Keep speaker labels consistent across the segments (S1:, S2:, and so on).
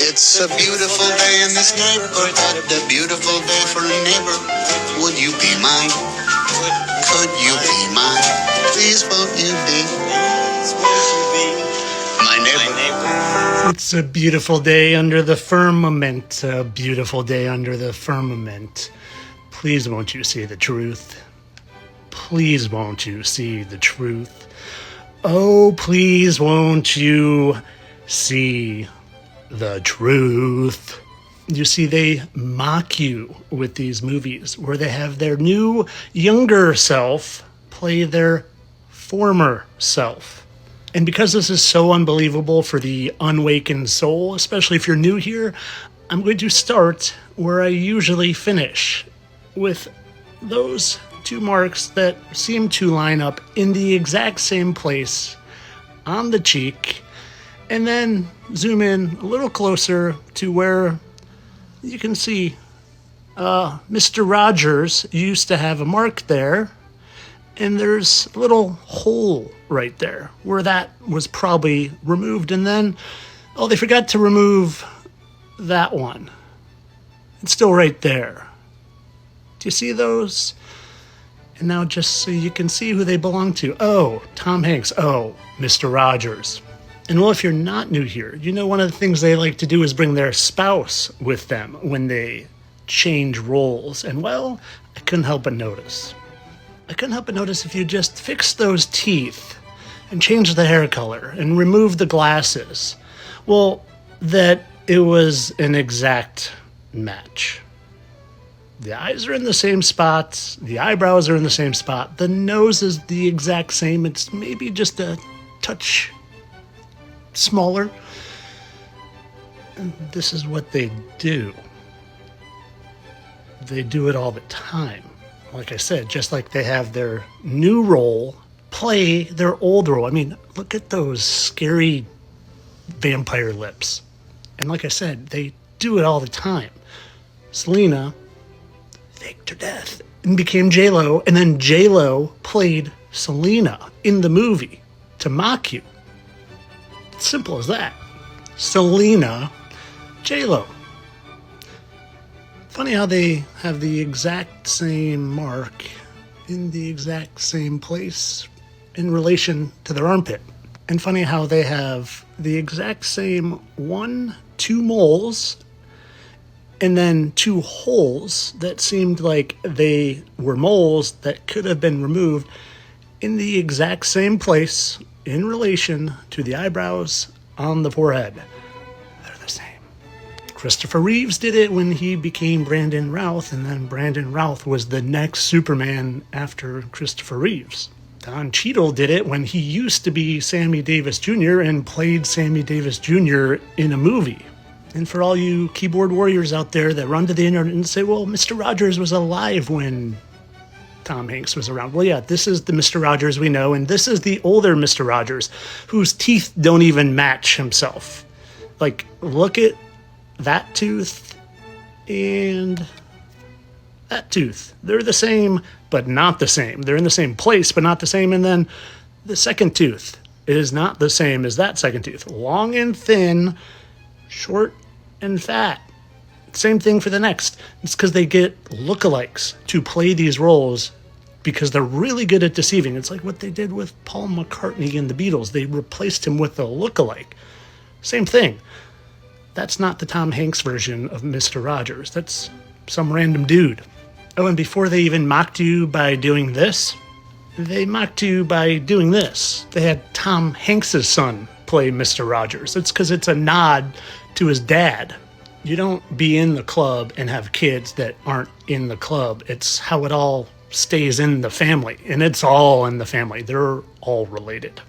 S1: It's a beautiful day in this neighborhood, a beautiful day for a neighbor. Would you be mine? Could you be mine? Please won't you be my neighbor?
S2: It's a beautiful day under the firmament, a beautiful day under the firmament. Please won't you see the truth? Please won't you see the truth? Oh, please won't you see the truth? You see, they mock you with these movies where they have their new, younger self play their former self. And because this is so unbelievable for the unawakened soul, especially if you're new here, I'm going to start where I usually finish, with those two marks that seem to line up in the exact same place on the cheek, and then zoom in a little closer to where you can see Mr. Rogers used to have a mark there, and there's a little hole right there where that was probably removed, and then, oh, they forgot to remove that one. It's still right there. Do you see those? And now just so you can see who they belong to. Oh, Tom Hanks. Oh, Mr. Rogers. And well, if you're not new here, you know one of the things they like to do is bring their spouse with them when they change roles. And well, I couldn't help but notice. If you just fix those teeth and change the hair color and remove the glasses, well, that it was an exact match. The eyes are in the same spot, the eyebrows are in the same spot, the nose is the exact same, it's maybe just a touch smaller. And this is what they do. They do it all the time. Like I said, just like they have their new role play their old role. I mean, look at those scary vampire lips. And like I said, they do it all the time. Selena faked her death and became J-Lo, and then J-Lo played Selena in the movie to mock you. It's simple as that. Selena, J-Lo. Funny how they have the exact same mark in the exact same place in relation to their armpit. And funny how they have the exact same 2 moles and then 2 holes that seemed like they were moles that could have been removed in the exact same place in relation to the eyebrows on the forehead. They're the same. Christopher Reeves did it when he became Brandon Routh, and then Brandon Routh was the next Superman after Christopher Reeves. Don Cheadle did it when he used to be Sammy Davis Jr. and played Sammy Davis Jr. in a movie. And for all you keyboard warriors out there that run to the internet and say, well, Mr. Rogers was alive when Tom Hanks was around. Well, yeah, this is the Mr. Rogers we know, and this is the older Mr. Rogers, whose teeth don't even match himself. Like, look at that tooth and that tooth. They're the same, but not the same. They're in the same place, but not the same. And then the second tooth is not the same as that second tooth. Long and thin, short and fat. Same thing for the next. It's because they get lookalikes to play these roles because they're really good at deceiving. It's like what they did with Paul McCartney and the Beatles. They replaced him with a lookalike. Same thing. That's not the Tom Hanks version of Mr. Rogers. That's some random dude. Oh, and before they even mocked you by doing this, they mocked you by doing this. They had Tom Hanks' son play Mr. Rogers. It's because it's a nod to his dad. You don't be in the club and have kids that aren't in the club. It's how it all stays in the family, and it's all in the family. They're all related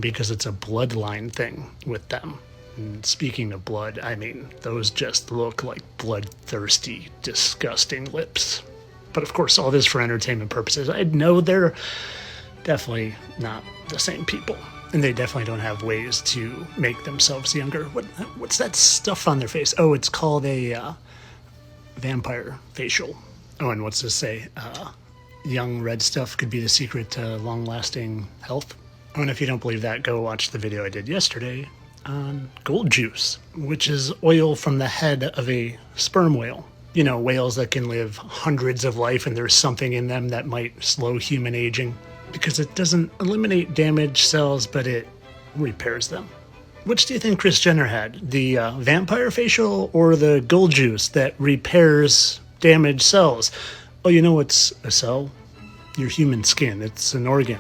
S2: because it's a bloodline thing with them. And speaking of blood, I mean, those just look like bloodthirsty, disgusting lips. But of course, all this for entertainment purposes. I know they're definitely not the same people. And they definitely don't have ways to make themselves younger. What's that stuff on their face? Oh, it's called a vampire facial. Oh, and what's this say? Young red stuff could be the secret to long-lasting health. Oh, and if you don't believe that, go watch the video I did yesterday on gold juice, which is oil from the head of a sperm whale. You know, whales that can live hundreds of life and there's something in them that might slow human aging because it doesn't eliminate damaged cells, but it repairs them. Which do you think Kris Jenner had? The vampire facial or the gold juice that repairs damaged cells? Oh, you know what's a cell? Your human skin. It's an organ.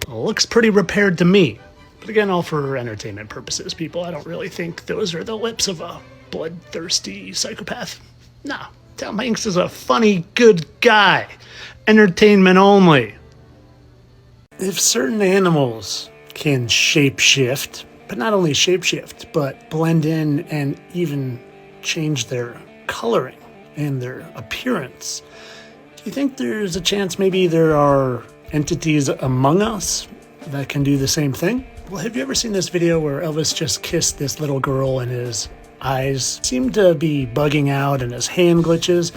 S2: Well, it looks pretty repaired to me. But again, all for entertainment purposes, people. I don't really think those are the lips of a bloodthirsty psychopath. Nah, Tom Hanks is a funny, good guy. Entertainment only. If certain animals can shapeshift, but not only shapeshift, but blend in and even change their coloring and their appearance, do you think there's a chance maybe there are entities among us that can do the same thing? Well, have you ever seen this video where Elvis just kissed this little girl and his eyes seem to be bugging out and his hand glitches?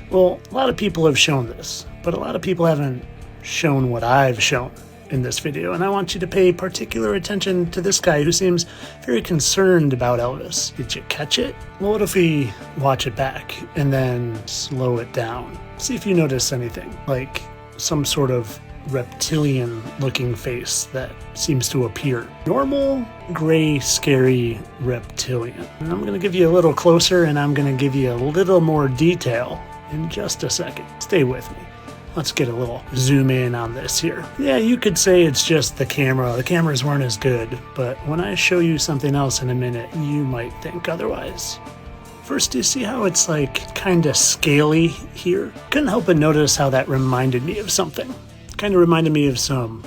S2: Well, a lot of people have shown this, but a lot of people haven't shown what I've shown in this video, and I want you to pay particular attention to this guy who seems very concerned about Elvis. Did you catch it? Well, what if we watch it back and then slow it down? See if you notice anything, like some sort of reptilian looking face that seems to appear. Normal, gray, scary reptilian. And I'm going to give you a little closer and I'm going to give you a little more detail in just a second. Stay with me. Let's get a little zoom in on this here. Yeah, you could say it's just the camera. The cameras weren't as good, but when I show you something else in a minute, you might think otherwise. First, do you see how it's like kind of scaly here? Couldn't help but notice how that reminded me of something. Kind of reminded me of some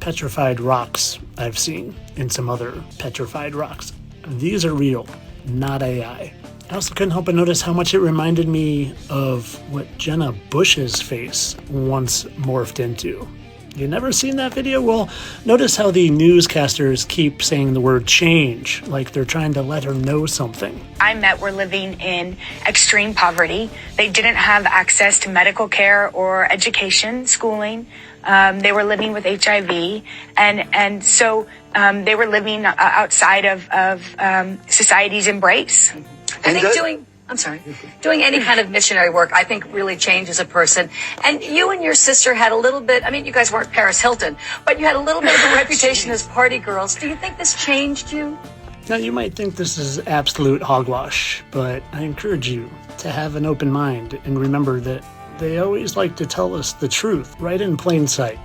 S2: petrified rocks I've seen and some other petrified rocks. These are real, not AI. I also couldn't help but notice how much it reminded me of what Jenna Bush's face once morphed into. You never seen that video? Well, notice how the newscasters keep saying the word change, like they're trying to let her know something.
S3: I met were living in extreme poverty. They didn't have access to medical care or education, schooling. They were living with HIV, and so they were living outside of society's embrace.
S4: I think doing any kind of missionary work, I think really changes a person. And you and your sister had a little bit, I mean, you guys weren't Paris Hilton, but you had a little bit of a reputation as party girls. Do you think this changed you?
S2: Now, you might think this is absolute hogwash, but I encourage you to have an open mind and remember that they always like to tell us the truth right in plain sight.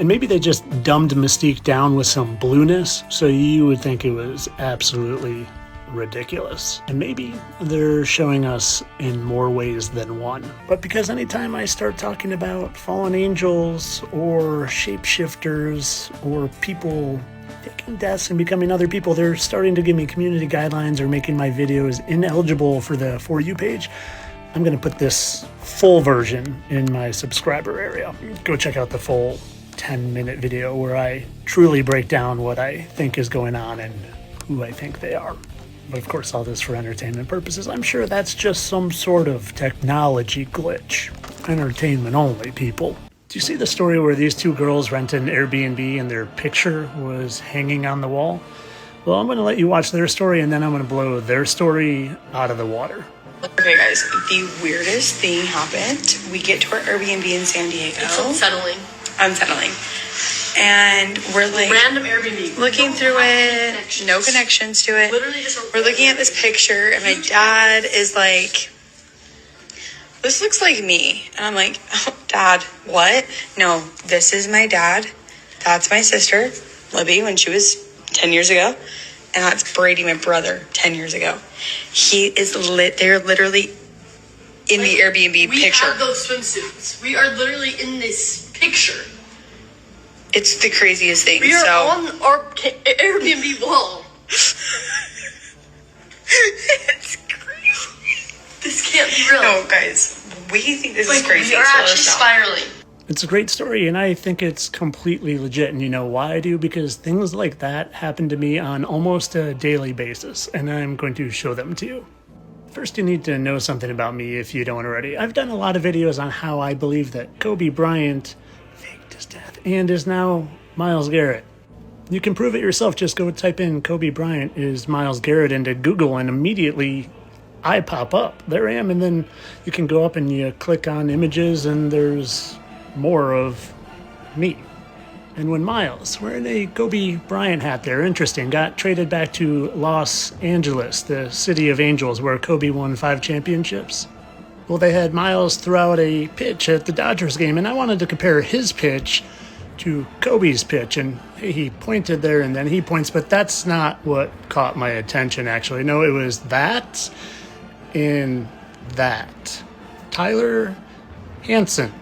S2: And maybe they just dumbed Mystique down with some blueness so you would think it was absolutely ridiculous. And maybe they're showing us in more ways than one. But because anytime I start talking about fallen angels or shapeshifters or people taking deaths and becoming other people, they're starting to give me community guidelines or making my videos ineligible for the For You page. I'm going to put this full version in my subscriber area. Go check out the full 10-minute video where I truly break down what I think is going on and who I think they are. But of course, all this for entertainment purposes. I'm sure that's just some sort of technology glitch. Entertainment only, people. Do you see the story where these two girls rented an Airbnb and their picture was hanging on the wall? Well, I'm going to let you watch their story and then I'm going to blow their story out of the water.
S3: Okay, guys, the weirdest thing happened. We get to our Airbnb in San Diego.
S5: It's
S3: Unsettling. And we're like
S5: random Airbnb.
S3: looking through it, no connections to it.
S5: Literally just
S3: We're looking at this picture, and my dad is like, this looks like me. And I'm like, oh, Dad, what? No, this is my dad. That's my sister, Libby, when she was 10 years ago. And that's Brady, my brother, 10 years ago. He is they're literally in the Airbnb
S5: we
S3: picture.
S5: have those swimsuits. We are literally in this picture.
S3: It's the craziest thing.
S5: We are on our Airbnb wall.
S3: It's crazy.
S5: This can't be real.
S3: No, guys, we think this is crazy.
S5: We are
S3: so let
S5: actually
S3: us know.
S5: spiraling.
S2: It's a great story, and I think it's completely legit. And you know why I do? Because things like that happen to me on almost a daily basis, and I'm going to show them to you. First, you need to know something about me if you don't already. I've done a lot of videos on how I believe that Kobe Bryant faked his death and is now Myles Garrett. You can prove it yourself. Just go type in Kobe Bryant is Myles Garrett into Google, and immediately I pop up. There I am, and then you can go up and you click on images, and there's more of me. And when Myles, wearing a Kobe Bryant hat there, interesting, got traded back to Los Angeles, the city of angels, where Kobe won 5 championships. Well, they had Myles throw out a pitch at the Dodgers game, and I wanted to compare his pitch to Kobe's pitch, and he pointed there and then he points, but that's not what caught my attention, actually. No, it was that and that. Tyler Hansen.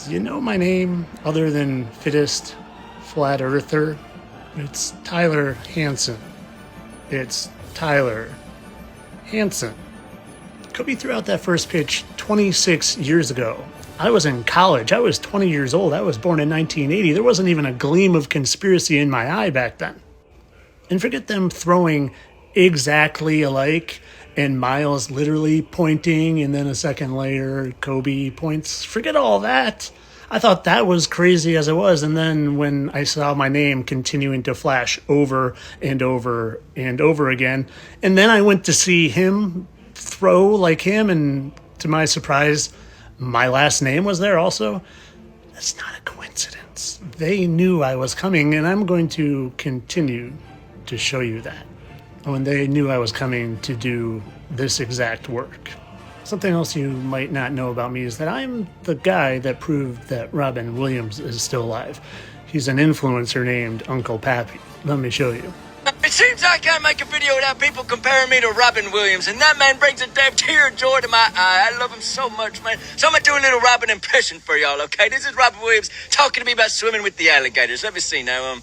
S2: Do you know my name other than Fittest Flat Earther? It's Tyler Hansen. It's Tyler Hansen. Kobe threw out that first pitch 26 years ago. I was in college. I was 20 years old. I was born in 1980. There wasn't even a gleam of conspiracy in my eye back then. And forget them throwing exactly alike and Myles literally pointing, and then a second later, Kobe points. Forget all that. I thought that was crazy as it was. And then when I saw my name continuing to flash over and over and over again, and then I went to see him throw like him, and to my surprise, my last name was there also. That's not a coincidence. They knew I was coming, and I'm going to continue to show you that. When they knew I was coming to do this exact work. Something else you might not know about me is that I'm the guy that proved that Robin Williams is still alive. He's an influencer named Uncle Pappy. Let me show you.
S6: It seems I can't make a video without people comparing me to Robin Williams, and that man brings a damn tear of joy to my eye. I love him so much, man. So I'm gonna do a little Robin impression for y'all, okay? This is Robin Williams talking to me about swimming with the alligators. Let me see now,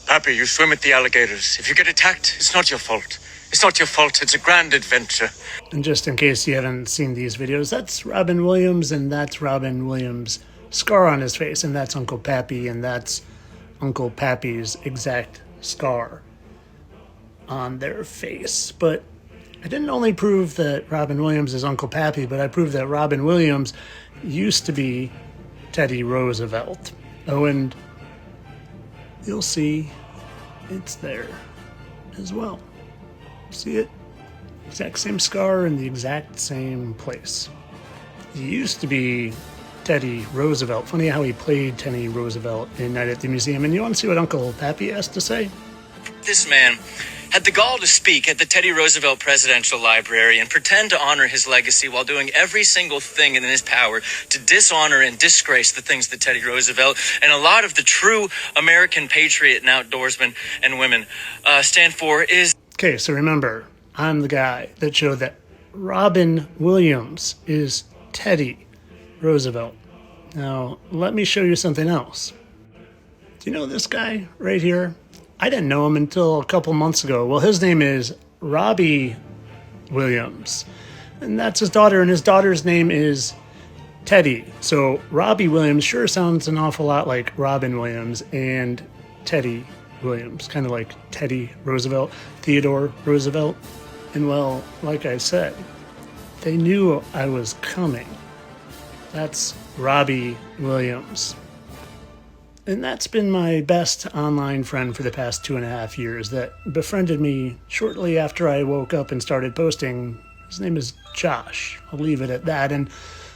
S6: Pappy, you swim with the alligators. If you get attacked, it's not your fault. It's not your fault. It's a grand adventure.
S2: And just in case you haven't seen these videos, that's Robin Williams, and that's Robin Williams' scar on his face, and that's Uncle Pappy, and that's Uncle Pappy's exact scar on their face. But I didn't only prove that Robin Williams is Uncle Pappy, but I proved that Robin Williams used to be Teddy Roosevelt. Oh, and you'll see it's there as well. See it? Exact same scar in the exact same place. He used to be Teddy Roosevelt. Funny how he played Teddy Roosevelt in Night at the Museum. And you want to see what Uncle Pappy has to say?
S6: This man had the gall to speak at the Teddy Roosevelt Presidential Library and pretend to honor his legacy while doing every single thing in his power to dishonor and disgrace the things that Teddy Roosevelt and a lot of the true American patriot and outdoorsmen and women stand for is...
S2: Okay, so remember, I'm the guy that showed that Robin Williams is Teddy Roosevelt. Now, let me show you something else. Do you know this guy right here? I didn't know him until a couple months ago. Well, his name is Robbie Williams, and that's his daughter, and his daughter's name is Teddy. So Robbie Williams sure sounds an awful lot like Robin Williams and Teddy Williams, kind of like Teddy Roosevelt, Theodore Roosevelt. And well, like I said, they knew I was coming. That's Robbie Williams. And that's been my best online friend for the past 2.5 years that befriended me shortly after I woke up and started posting. His name is Josh. I'll leave it at that. And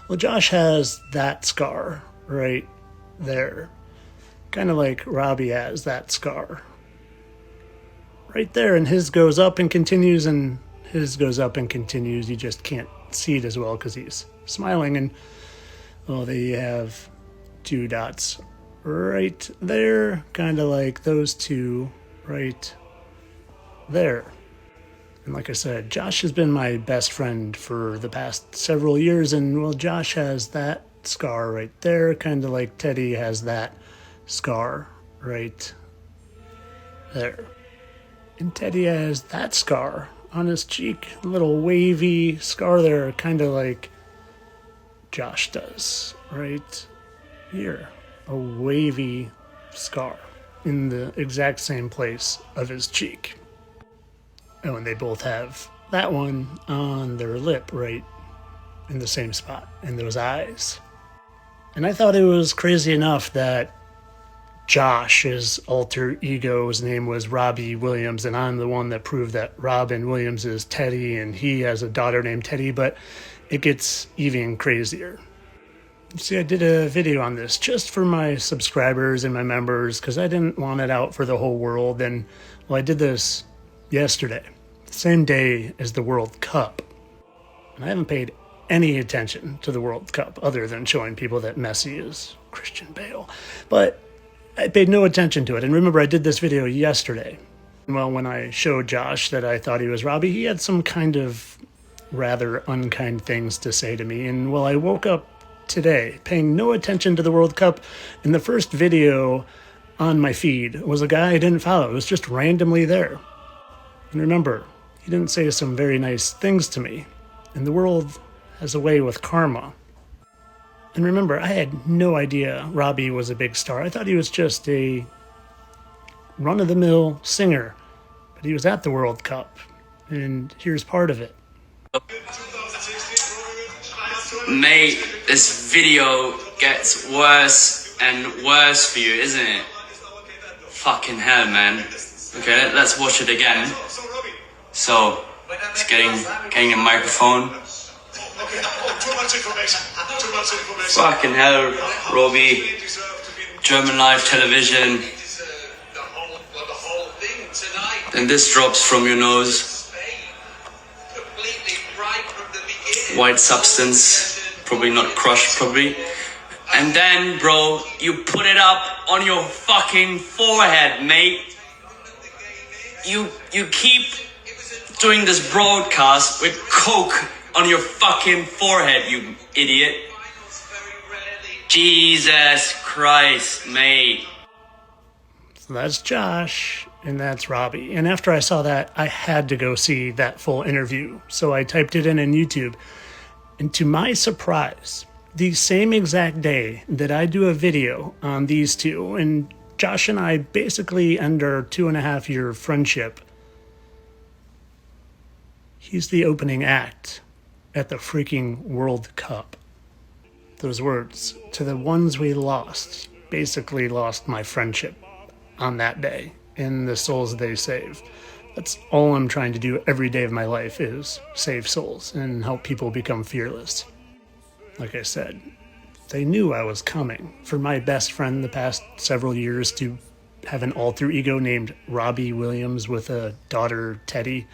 S2: well, Josh has that scar right there. Kind of like Robbie has that scar right there. And his goes up and continues, and his goes up and continues. You just can't see it as well because he's smiling. And well, they have 2 dots right there, kind of like those 2 right there. And like I said, Josh has been my best friend for the past several years, and well, Josh has that scar right there, kind of like Teddy has that scar right there. And Teddy has that scar on his cheek, a little wavy scar there, kind of like Josh does right here. A wavy scar in the exact same place of his cheek. Oh, and they both have that one on their lip right in the same spot, in those eyes. And I thought it was crazy enough that Josh, his alter ego's name was Robbie Williams, and I'm the one that proved that Robin Williams is Teddy, and he has a daughter named Teddy, but it gets even crazier. See, I did a video on this just for my subscribers and my members because I didn't want it out for the whole world, and well, I did this yesterday, the same day as the World Cup, and I haven't paid any attention to the World Cup other than showing people that Messi is Christian Bale, but I paid no attention to it. And remember, I did this video yesterday. Well, when I showed Josh that I thought he was Robbie, he had some kind of rather unkind things to say to me. And well, I woke up today paying no attention to the World Cup, and the first video on my feed was a guy I didn't follow. It was just randomly there. And remember, he didn't say some very nice things to me. And the world has a way with karma. And remember, I had no idea Robbie was a big star. I thought he was just a run-of-the-mill singer. But he was at the World Cup, and here's part of it.
S7: Mate, this video gets worse and worse for you, isn't it? Fucking hell, man. Okay, let's watch it again. So, it's getting a microphone. Fucking hell, Robbie. German live television. Then this drops from your nose. White substance. Probably not crushed, probably. And then, bro, you put it up on your fucking forehead, mate. You keep doing this broadcast with coke on your fucking forehead, you idiot. Jesus Christ, mate.
S2: So that's Josh, and that's Robbie. And after I saw that, I had to go see that full interview. So I typed it in YouTube. And to my surprise, the same exact day that I do a video on these two, and Josh and I basically end our 2.5-year friendship, he's the opening act at the freaking World Cup. Those words, to the ones we lost, basically lost my friendship on that day and the souls they saved. That's all I'm trying to do every day of my life is save souls and help people become fearless. Like I said, they knew I was coming. For my best friend the past several years to have an alter ego named Robbie Williams with a daughter, Teddy,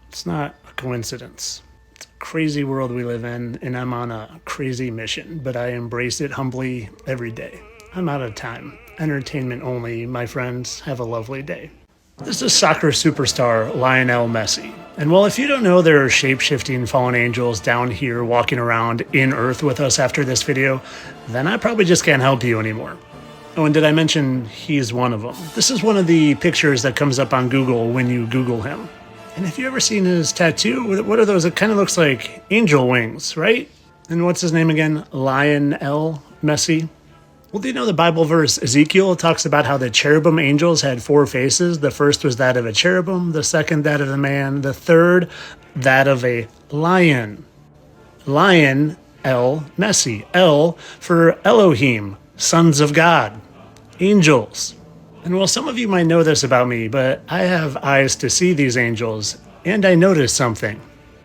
S2: it's not a coincidence. It's a crazy world we live in, and I'm on a crazy mission, but I embrace it humbly every day. I'm out of time. Entertainment only, my friends. Have a lovely day. This is soccer superstar Lionel Messi. And well, if you don't know there are shape-shifting fallen angels down here walking around in Earth with us after this video, then I probably just can't help you anymore. Oh, and did I mention he's one of them? This is one of the pictures that comes up on Google when you Google him. And have you ever seen his tattoo? What are those? It kind of looks like angel wings, right? And what's his name again? Lionel Messi. Well, do you know the Bible verse Ezekiel talks about how the cherubim angels had 4 faces? The first was that of a cherubim, the second that of a man, the third that of a lion. Lion, El Messi. El for Elohim, sons of God, angels. And well, some of you might know this about me, but I have eyes to see these angels, and I noticed something.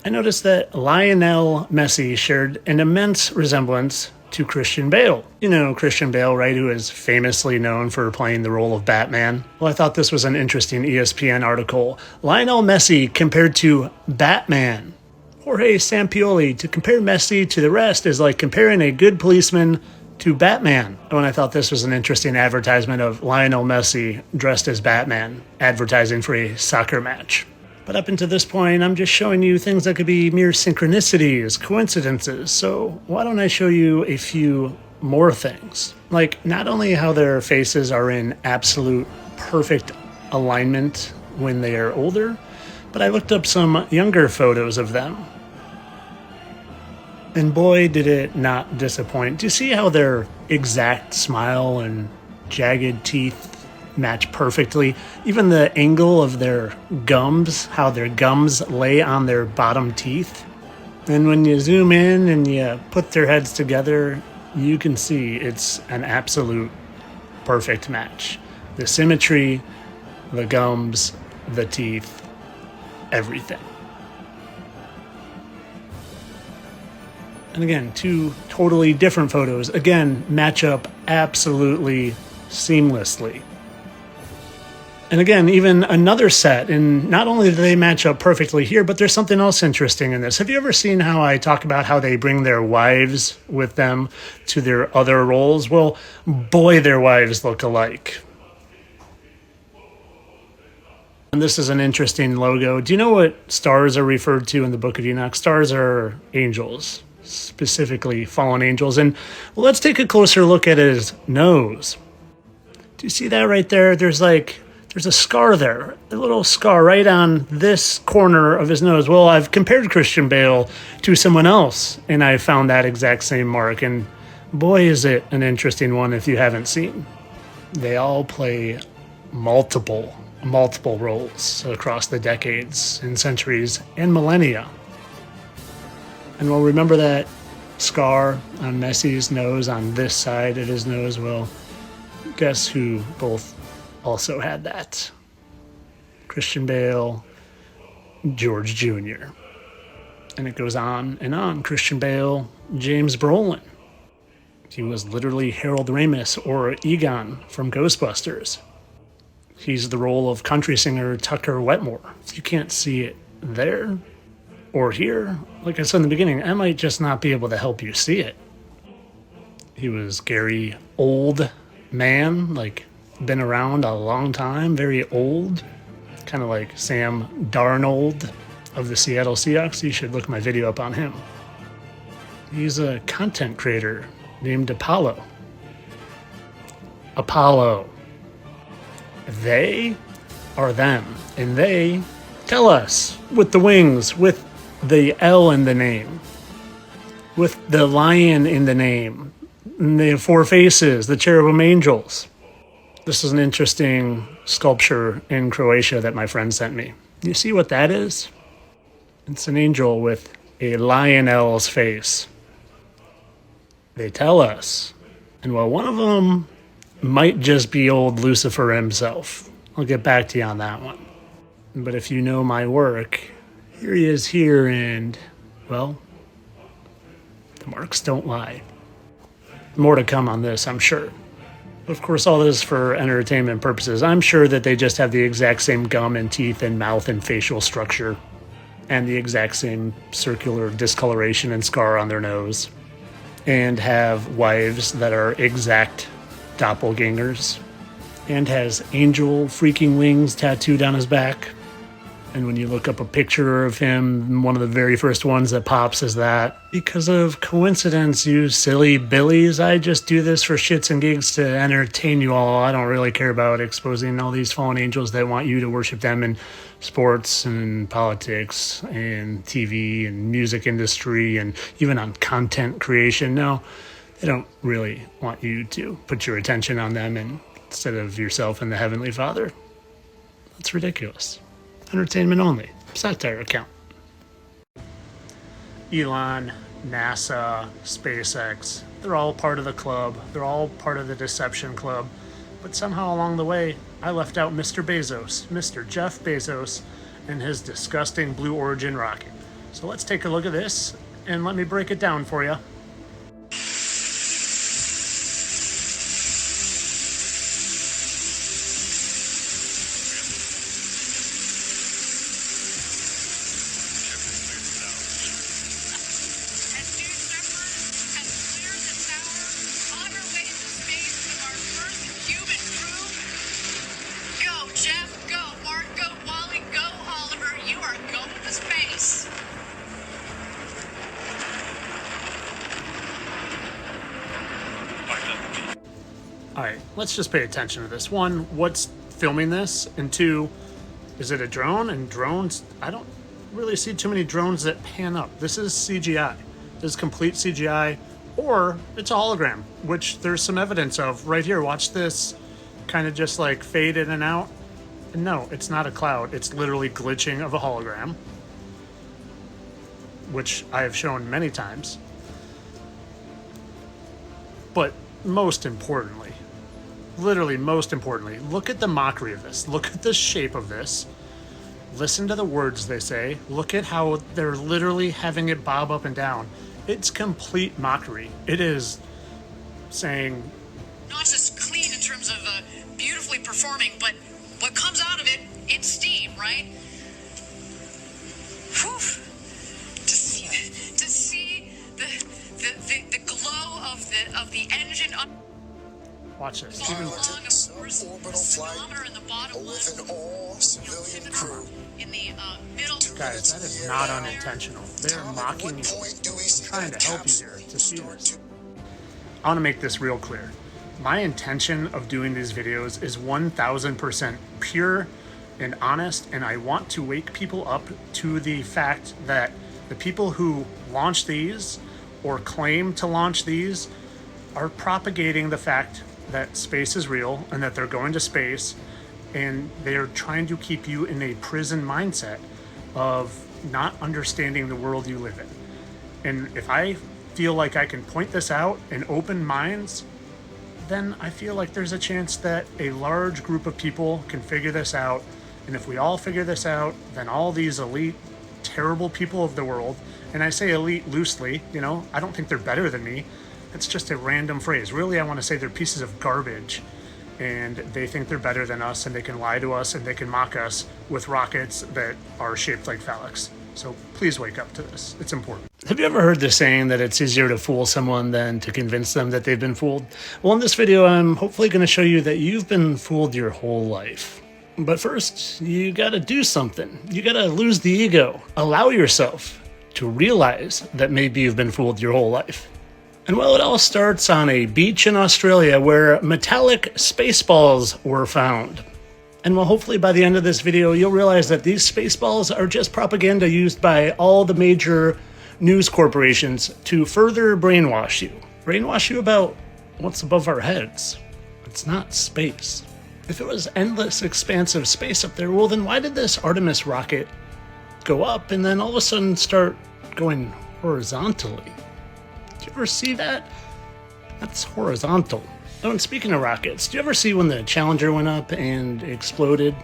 S2: I noticed that Lionel Messi shared an immense resemblance to Christian Bale. You know Christian Bale, right, who is famously known for playing the role of Batman? Well, I thought this was an interesting ESPN article. Lionel Messi compared to Batman. Jorge Sampioli, to compare Messi to the rest is like comparing a good policeman to Batman. And I thought this was an interesting advertisement of Lionel Messi dressed as Batman, advertising for a soccer match. But up until this point, I'm just showing you things that could be mere synchronicities, coincidences. So why don't I show you a few more things? Like not only how their faces are in absolute perfect alignment when they are older, but I looked up some younger photos of them. And boy, did it not disappoint. Do you see how their exact smile and jagged teeth match perfectly? Even the angle of their gums, how their gums lay on their bottom teeth. And when you zoom in and you put their heads together, you can see it's an absolute perfect match. The symmetry, the gums, the teeth, everything. And again, two totally different photos. Again, match up absolutely seamlessly. And again, even another set, and not only do they match up perfectly here, but there's something else interesting in this. Have you ever seen how I talk about how they bring their wives with them to their other roles? Well, boy, their wives look alike. And this is an interesting logo. Do you know what stars are referred to in the Book of Enoch? Stars are angels, specifically fallen angels. And let's take a closer look at his nose. Do you see that right there? There's a scar there, a little scar right on this corner of his nose. Well, I've compared Christian Bale to someone else, and I found that exact same mark. And boy, is it an interesting one if you haven't seen. They all play multiple roles across the decades and centuries and millennia. And we'll remember that scar on Messi's nose on this side of his nose. Well, guess who both also had that? Christian Bale, George Jr. And it goes on and on. Christian Bale, James Brolin. He was literally Harold Ramis or Egon from Ghostbusters. He's the role of country singer Tucker Wetmore. If you can't see it there or here, like I said in the beginning, I might just not be able to help you see it. He was Gary Old Man, like been around a long time, very old, kind of like Sam Darnold of the Seattle Seahawks. You should look my video up on him. He's a content creator named Apollo. They are them, and they tell us with the wings, with the L in the name, with the lion in the name, and the four faces, the cherubim angels. This is an interesting sculpture in Croatia that my friend sent me. You see what that is? It's an angel with a lionel's face. They tell us. And well, one of them might just be old Lucifer himself. I'll get back to you on that one. But if you know my work, here he is here, and, well, the marks don't lie. More to come on this, I'm sure. Of course, all this for entertainment purposes. I'm sure that they just have the exact same gum and teeth and mouth and facial structure and the exact same circular discoloration and scar on their nose, and have wives that are exact doppelgangers, and has angel freaking wings tattooed on his back. And when you look up a picture of him, one of the very first ones that pops is that. Because of coincidence, you silly billies, I just do this for shits and gigs to entertain you all. I don't really care about exposing all these fallen angels that want you to worship them in sports and politics and TV and music industry and even on content creation. No, they don't really want you to put your attention on them instead of yourself and the Heavenly Father. That's ridiculous. Entertainment only. Satire account. Elon, NASA, SpaceX, they're all part of the club. They're all part of the Deception Club. But somehow along the way, I left out Mr. Bezos, Mr. Jeff Bezos, and his disgusting Blue Origin rocket. So let's take a look at this, and let me break it down for you. All right, let's just pay attention to this. One, what's filming this? And two, is it a drone? And drones, I don't really see too many drones that pan up. This is CGI. This is complete CGI, or it's a hologram, which there's some evidence of right here. Watch this kind of just like fade in and out. And no, it's not a cloud. It's literally glitching of a hologram, which I have shown many times. But most importantly, literally, most importantly, look at the mockery of this. Look at the shape of this. Listen to the words they say. Look at how they're literally having it bob up and down. It's complete mockery. It is saying,
S8: not just clean in terms of beautifully performing, but what comes out of it, it's steam, right? Whew. To see the glow of the engine.
S2: watch this.
S8: Long, of course,
S9: orbital flight
S8: in the bottom
S9: with an all-civilian crew.
S8: in the middle.
S2: Guys, that is not unintentional. They're mocking you. I'm trying to help you here to see this. I want to make this real clear. My intention of doing these videos is 1000% pure and honest, and I want to wake people up to the fact that the people who launch these or claim to launch these are propagating the fact that space is real and that they're going to space, and they're trying to keep you in a prison mindset of not understanding the world you live in. And if I feel like I can point this out and open minds, then I feel like there's a chance that a large group of people can figure this out. And if we all figure this out, then all these elite, terrible people of the world, and I say elite loosely, you know, I don't think they're better than me. It's just a random phrase. Really, I want to say they're pieces of garbage, and they think they're better than us, and they can lie to us, and they can mock us with rockets that are shaped like phallics. So please wake up to this. It's important. Have you ever heard the saying that it's easier to fool someone than to convince them that they've been fooled? Well, in this video, I'm hopefully going to show you that you've been fooled your whole life. But first, you got to do something. You got to lose the ego. Allow yourself to realize that maybe you've been fooled your whole life. And well, it all starts on a beach in Australia where metallic space balls were found. And well, hopefully by the end of this video, you'll realize that these space balls are just propaganda used by all the major news corporations to further brainwash you. Brainwash you about what's above our heads. It's not space. If it was endless, expansive space up there, well, then why did this Artemis rocket go up and then all of a sudden start going horizontally? Do you ever see that? That's horizontal. Oh, and speaking of rockets, do you ever see when the Challenger went up and exploded,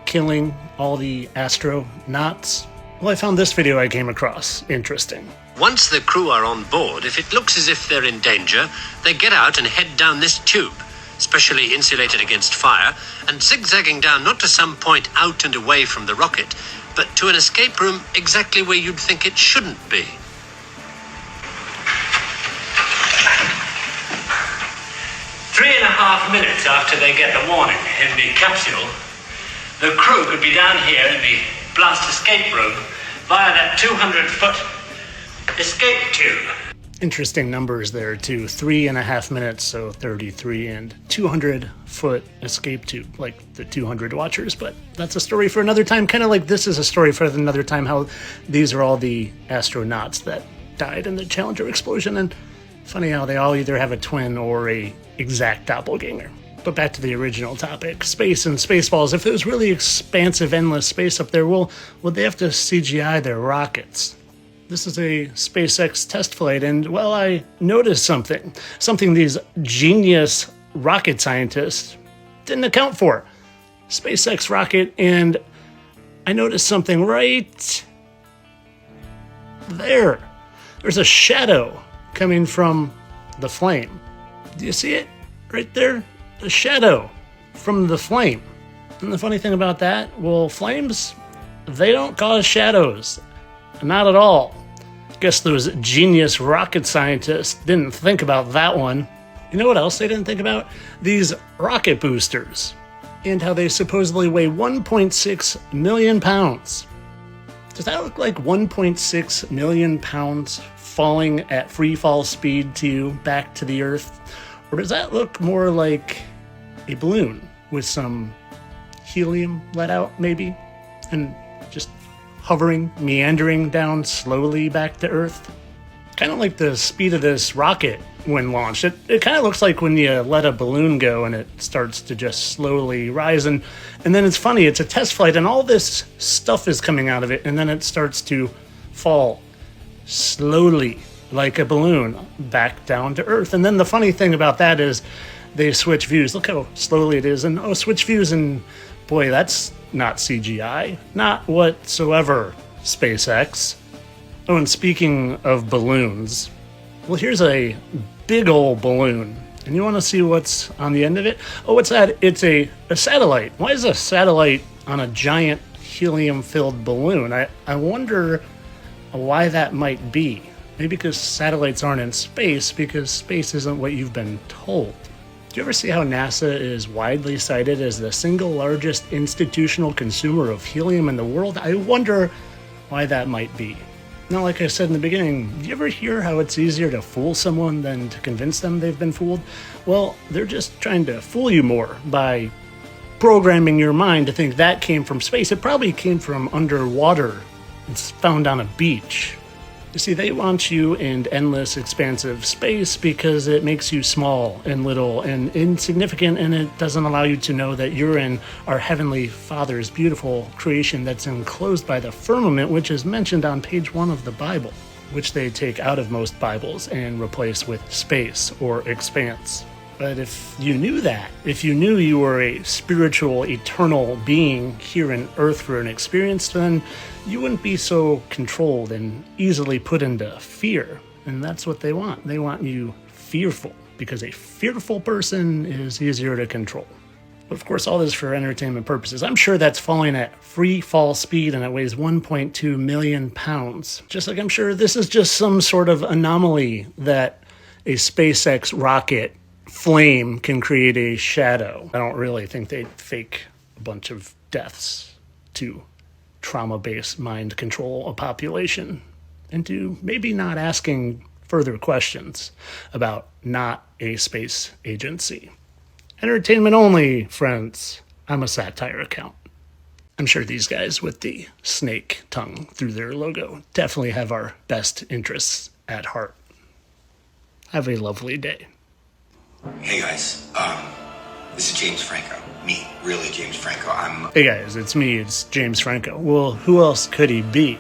S2: killing all the astronauts? Well, I found this video I came across interesting.
S10: Once the crew are on board, if it looks as if they're in danger, they get out and head down this tube, specially insulated against fire, and zigzagging down not to some point out and away from the rocket, but to an escape room exactly where you'd think it shouldn't be. 3.5 minutes after they get the warning in the capsule, the crew could be down here in the blast escape room via that 200-foot escape tube.
S2: Interesting numbers there too. 3.5 minutes, so 33, and 200-foot escape tube, like the 200 Watchers. But that's a story for another time. Kind of like this is a story for another time, how these are all the astronauts that died in the Challenger explosion. And funny how they all either have a twin or a exact doppelganger. But back to the original topic, space and Spaceballs. If it was really expansive, endless space up there, well, would they have to CGI their rockets? This is a SpaceX test flight, and, well, I noticed something these genius rocket scientists didn't account for. SpaceX rocket, and I noticed something right there. There's a shadow coming from the flame. Do you see it? Right there? The shadow from the flame. And the funny thing about that, well, flames, they don't cause shadows. Not at all. Guess those genius rocket scientists didn't think about that one. You know what else they didn't think about? These rocket boosters. And how they supposedly weigh 1.6 million pounds. Does that look like 1.6 million pounds falling at free fall speed to you back to the Earth? Or does that look more like a balloon with some helium let out, maybe? And just hovering, meandering down slowly back to Earth? Kind of like the speed of this rocket when launched. It kind of looks like when you let a balloon go and it starts to just slowly rise. And then it's funny, it's a test flight and all this stuff is coming out of it, and then it starts to fall slowly like a balloon back down to Earth. And then the funny thing about that is they switch views. Look how slowly it is. And switch views, and boy, that's not CGI. Not whatsoever, SpaceX. Oh, and speaking of balloons, well, here's a big old balloon. And you want to see what's on the end of it? Oh, what's that? It's a satellite. Why is a satellite on a giant helium-filled balloon? I wonder why that might be. Maybe because satellites aren't in space, because space isn't what you've been told. Do you ever see how NASA is widely cited as the single largest institutional consumer of helium in the world? I wonder why that might be. Now, like I said in the beginning, do you ever hear how it's easier to fool someone than to convince them they've been fooled? Well, they're just trying to fool you more by programming your mind to think that came from space. It probably came from underwater. It's found on a beach. You see, they want you in endless, expansive space because it makes you small and little and insignificant, and it doesn't allow you to know that you're in our Heavenly Father's beautiful creation that's enclosed by the firmament, which is mentioned on page 1 of the Bible, which they take out of most Bibles and replace with space or expanse. But if you knew that, if you knew you were a spiritual, eternal being here on earth for an experience, then you wouldn't be so controlled and easily put into fear. And that's what they want. They want you fearful, because a fearful person is easier to control. But of course, all this for entertainment purposes. I'm sure that's falling at free fall speed and it weighs 1.2 million pounds. Just like I'm sure this is just some sort of anomaly that a SpaceX rocket flame can create a shadow. I don't really think they'd fake a bunch of deaths to trauma-based mind control a population into maybe not asking further questions about not a space agency. Entertainment only, friends. I'm a satire account. I'm sure these guys with the snake tongue through their logo definitely have our best interests at heart. Have a lovely day.
S11: Hey guys, this is James Franco. Me, really James Franco.
S2: Hey guys, it's me, it's James Franco. Well, who else could he be?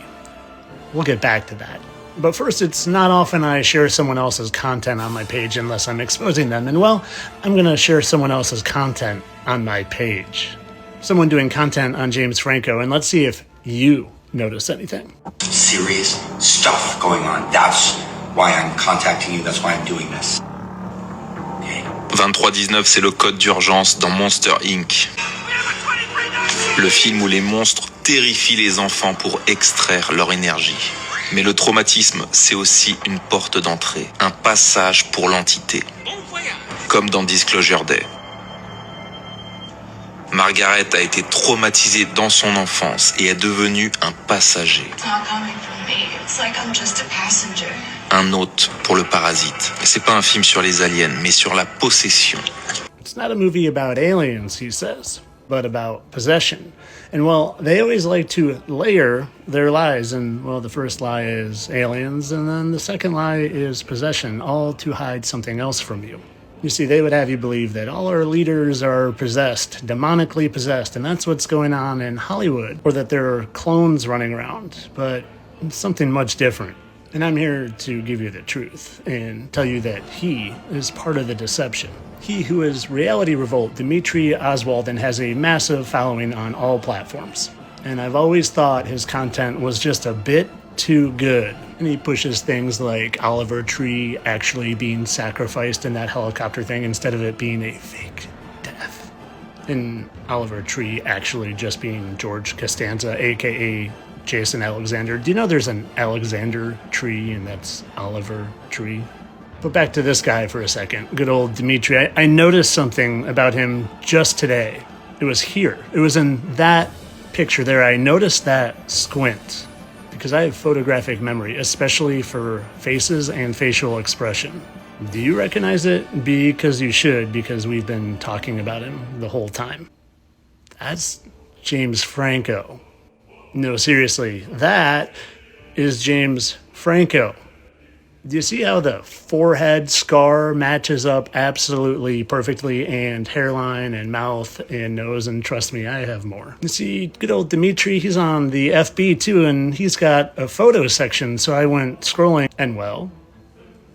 S2: We'll get back to that. But first, it's not often I share someone else's content on my page unless I'm exposing them. And well, I'm going to share someone else's content on my page. Someone doing content on James Franco, and let's see if you notice anything.
S11: Serious stuff going on. That's why I'm contacting you. That's why I'm doing this.
S12: 2319, c'est le code d'urgence dans Monster Inc. Le film où les monstres terrifient les enfants pour extraire leur énergie. Mais le traumatisme, c'est aussi une porte d'entrée, un passage pour l'entité. Comme dans Disclosure Day. Margaret a été traumatisée dans son enfance et est devenue un passager. Un hôte pour le parasite. C'est pas un film sur les aliens, mais sur la possession.
S2: It's not a movie about aliens, he says, but about possession. And well, they always like to layer their lies. And well, the first lie is aliens, and then the second lie is possession, all to hide something else from you. You see, they would have you believe that all our leaders are possessed, demonically possessed, and that's what's going on in Hollywood, or that there are clones running around, but it's something much different. And I'm here to give you the truth and tell you that he is part of the deception. He who is Reality Revolt, Dimitri Oswald, and has a massive following on all platforms. And I've always thought his content was just a bit too good. And he pushes things like Oliver Tree actually being sacrificed in that helicopter thing instead of it being a fake death. And Oliver Tree actually just being George Costanza, aka Jason Alexander. Do you know there's an Alexander Tree and that's Oliver Tree? But back to this guy for a second. Good old Dimitri. I noticed something about him just today. It was here. It was in that picture there. I noticed that squint because I have photographic memory, especially for faces and facial expression. Do you recognize it? Because you should, because we've been talking about him the whole time. That's James Franco. No, seriously, that is James Franco. Do you see how the forehead scar matches up absolutely perfectly, and hairline and mouth and nose, and trust me, I have more. You see, good old Dimitri, he's on the FB too, and he's got a photo section, so I went scrolling, and well,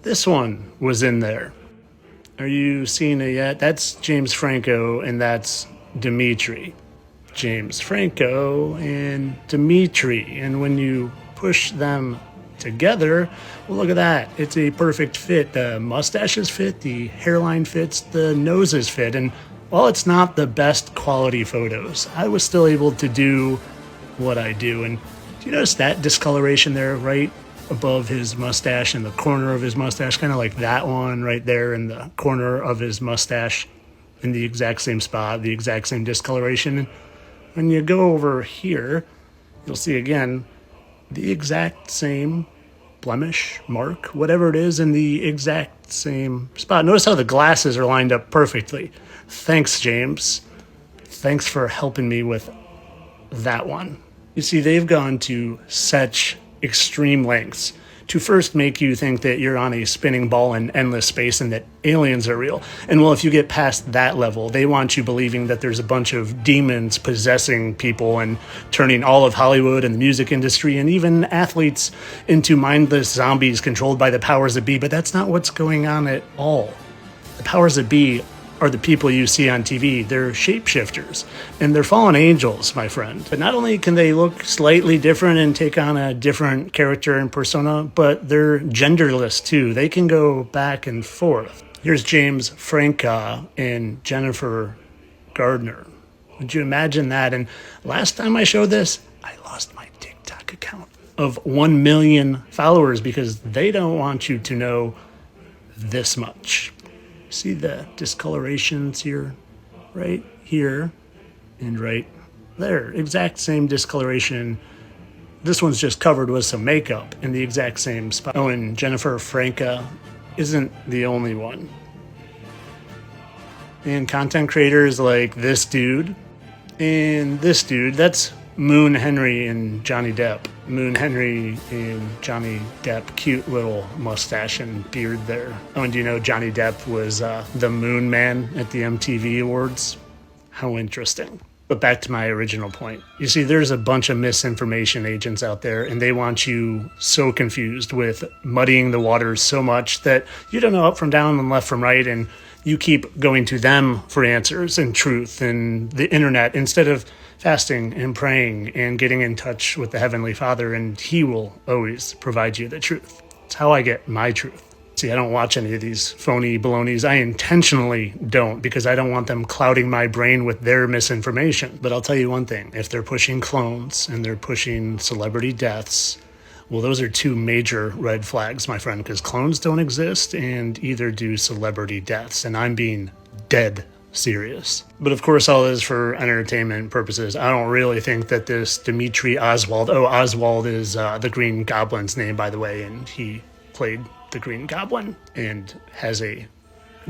S2: this one was in there. Are you seeing it yet? That's James Franco and that's Dimitri. James Franco and Dimitri. And when you push them together, well, look at that. It's a perfect fit. The mustaches fit, the hairline fits, the noses fit. And while it's not the best quality photos, I was still able to do what I do. And do you notice that discoloration there right above his mustache, in the corner of his mustache, kind of like that one right there in the corner of his mustache, in the exact same spot, the exact same discoloration. And when you go over here, you'll see again the exact same blemish, mark, whatever it is, in the exact same spot. Notice how the glasses are lined up perfectly. Thanks, James. Thanks for helping me with that one. You see, they've gone to such extreme lengths to first make you think that you're on a spinning ball in endless space and that aliens are real. And well, if you get past that level, they want you believing that there's a bunch of demons possessing people and turning all of Hollywood and the music industry and even athletes into mindless zombies controlled by the powers that be. But that's not what's going on at all. The powers that be are the people you see on TV. They're shapeshifters, and they're fallen angels, my friend. But not only can they look slightly different and take on a different character and persona, but they're genderless too. They can go back and forth. Here's James Franco and Jennifer Gardner. Would you imagine that? And last time I showed this, I lost my TikTok account of 1 million followers because they don't want you to know this much. See the discolorations here, right here, and right there. Exact same discoloration. This one's just covered with some makeup in the exact same spot. Oh, and Jennifer Franco isn't the only one. And content creators like this dude and this dude, that's Moon Henry and Johnny Depp. Moon Henry and Johnny Depp, cute little mustache and beard there. Oh, and do you know Johnny Depp was the Moon Man at the MTV Awards? How interesting. But back to my original point. You see, there's a bunch of misinformation agents out there, and they want you so confused with muddying the waters so much that you don't know up from down and left from right, and you keep going to them for answers and truth and the internet instead of fasting and praying and getting in touch with the Heavenly Father, and He will always provide you the truth. It's how I get my truth. See, I don't watch any of these phony balonies. I intentionally don't because I don't want them clouding my brain with their misinformation. But I'll tell you one thing. If they're pushing clones and they're pushing celebrity deaths, well, those are two major red flags, my friend, because clones don't exist and either do celebrity deaths. And I'm being dead serious. But of course, all this for entertainment purposes. I don't really think that this Dimitri Oswald, Oswald is the Green Goblin's name, by the way, and he played the Green Goblin and has a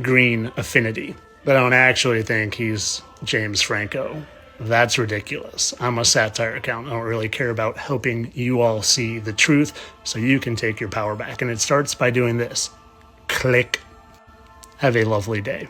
S2: green affinity. But I don't actually think he's James Franco. That's ridiculous. I'm a satire account. I don't really care about helping you all see the truth so you can take your power back. And it starts by doing this. Click. Have a lovely day.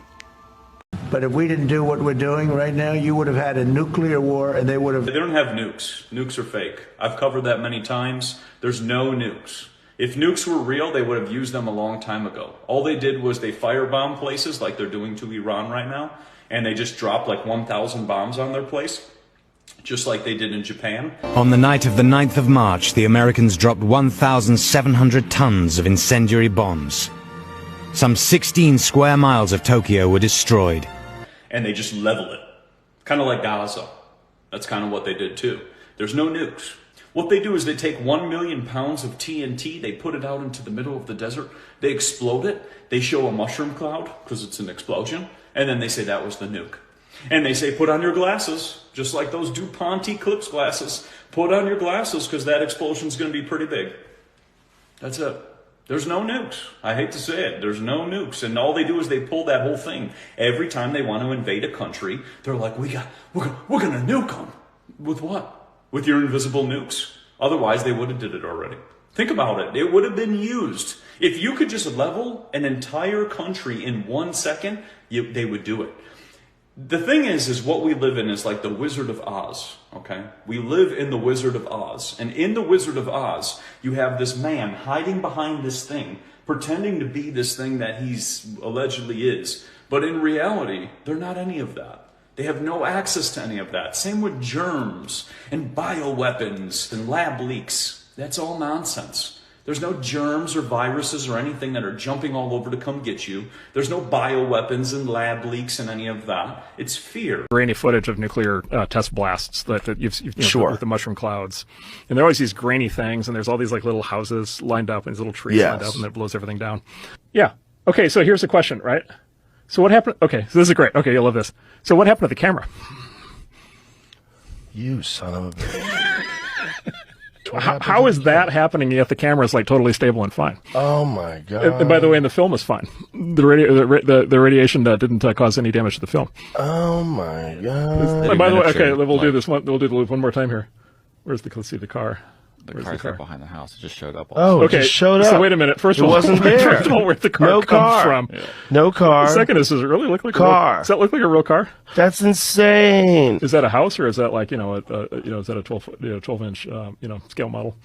S13: But if we didn't do what we're doing right now, you would have had a nuclear war and they would have...
S14: They don't have nukes. Nukes are fake. I've covered that many times. There's no nukes. If nukes were real, they would have used them a long time ago. All they did was they firebomb places like they're doing to Iran right now, and they just dropped like 1,000 bombs on their place, just like they did in Japan.
S15: On the night of the 9th of March, the Americans dropped 1,700 tons of incendiary bombs. Some 16 square miles of Tokyo were destroyed.
S14: And they just level it. Kind of like Gaza. That's kind of what they did too. There's no nukes. What they do is they take 1 million pounds of TNT, they put it out into the middle of the desert, they explode it, they show a mushroom cloud, because it's an explosion, and then they say that was the nuke. And they say, put on your glasses, just like those DuPont Eclipse glasses. Put on your glasses, because that explosion's going to be pretty big. That's it. There's no nukes. I hate to say it. There's no nukes. And all they do is they pull that whole thing. Every time they want to invade a country, they're like, we're going to nuke them. With what? With your invisible nukes. Otherwise, they would have did it already. Think about it. It would have been used. If you could just level an entire country in 1 second, they would do it. The thing is what we live in is like the Wizard of Oz, okay? We live in the Wizard of Oz. And in the Wizard of Oz, you have this man hiding behind this thing, pretending to be this thing that he's allegedly is. But in reality, they're not any of that. They have no access to any of that. Same with germs and bioweapons and lab leaks. That's all nonsense. There's no germs or viruses or anything that are jumping all over to come get you. There's no bioweapons and lab leaks and any of that. It's fear.
S16: Grainy footage of nuclear test blasts that you've
S17: Sure.
S16: with the mushroom clouds. And there are always these grainy things, and there's all these like little houses lined up and these little trees lined up, and that blows everything down. Yeah. Okay, so here's the question, right? So what happened? Okay, so this is great. Okay, you'll love this. So what happened to the camera?
S17: You son of a bitch.
S16: How is that happening yet the camera is like totally stable and fine?
S17: Oh my God.
S16: And by the way, in the film is fine. The radiation didn't cause any damage to the film.
S17: Oh my God.
S16: And by the way, okay, we'll do this one. We'll do the loop one more time here. Let's see the car.
S18: The car's right behind the house. It just showed up.
S16: Okay,
S17: it just showed up.
S16: So wait a minute. First of all,
S17: wasn't there.
S16: First of all, where'd the car come from?
S17: Yeah. No car.
S16: The second is, does it really look like
S17: car?
S16: A real, does that look like a real car?
S17: That's insane.
S16: Is that a house or is that like is that a 12-inch scale model?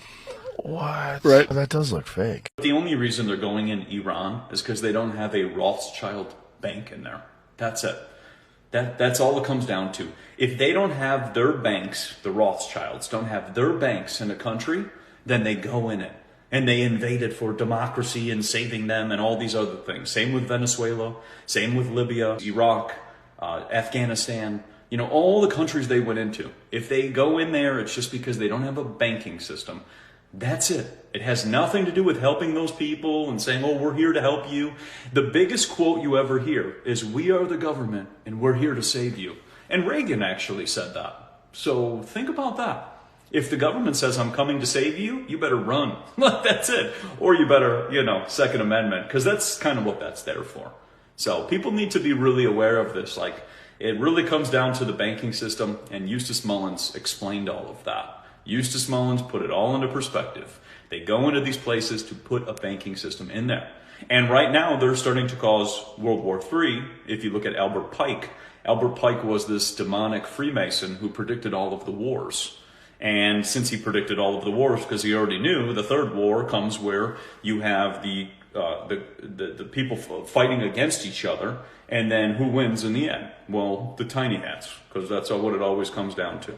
S17: What?
S16: Right.
S17: That does look fake.
S14: The only reason they're going in Iran is because they don't have a Rothschild bank in there. That's it. That's all it comes down to. If they don't have their banks, the Rothschilds don't have their banks in a country, then they go in it. And they invade it for democracy and saving them and all these other things. Same with Venezuela, same with Libya, Iraq, Afghanistan, all the countries they went into. If they go in there, it's just because they don't have a banking system. That's it. It has nothing to do with helping those people and saying, oh, we're here to help you. The biggest quote you ever hear is, we are the government and we're here to save you. And Reagan actually said that. So think about that. If the government says, I'm coming to save you, you better run. That's it. Or you better, Second Amendment, because that's kind of what that's there for. So people need to be really aware of this. Like, it really comes down to the banking system, and Eustace Mullins explained all of that. Eustace Mullins put it all into perspective. They go into these places to put a banking system in there. And right now, they're starting to cause World War III. If you look at Albert Pike was this demonic Freemason who predicted all of the wars. And since he predicted all of the wars, because he already knew, the third war comes where you have the people fighting against each other, and then who wins in the end? Well, the tiny hats, because that's what it always comes down to.